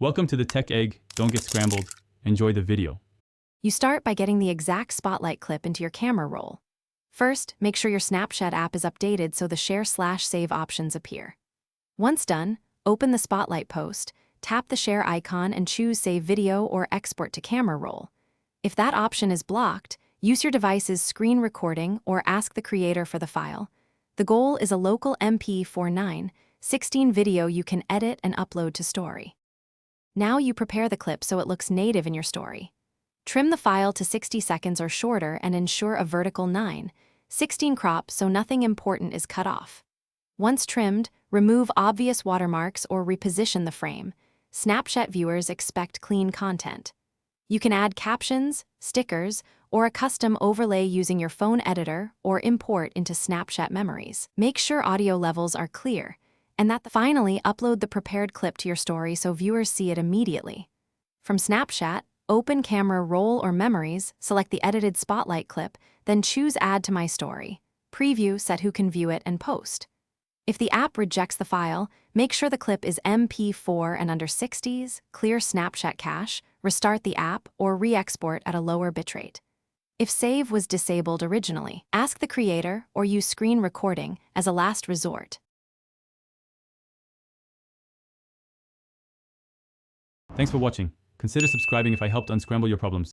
Welcome to the Tech Egg. Don't get scrambled. Enjoy the video. You start by getting the exact spotlight clip into your camera roll. First, make sure your Snapchat app is updated so the share/save options appear. Once done, open the spotlight post, tap the share icon and choose Save Video or Export to Camera Roll. If that option is blocked, use your device's screen recording or ask the creator for the file. The goal is a local MP4.9/16 video you can edit and upload to Story. Now you prepare the clip so it looks native in your story. Trim the file to 60 seconds or shorter and ensure a vertical 9/16 crop so nothing important is cut off. Once trimmed, remove obvious watermarks or reposition the frame. Snapchat viewers expect clean content. You can add captions, stickers, or a custom overlay using your phone editor or import into Snapchat memories. Make sure audio levels are clear, and finally upload the prepared clip to your story so viewers see it immediately. From Snapchat, open Camera Roll or Memories, select the edited spotlight clip, then choose Add to My Story. Preview, set who can view it, and post. If the app rejects the file, make sure the clip is MP4 and under 60s, clear Snapchat cache, restart the app, or re-export at a lower bitrate. If Save was disabled originally, ask the creator or use screen recording as a last resort. Thanks for watching. Consider subscribing if I helped unscramble your problems.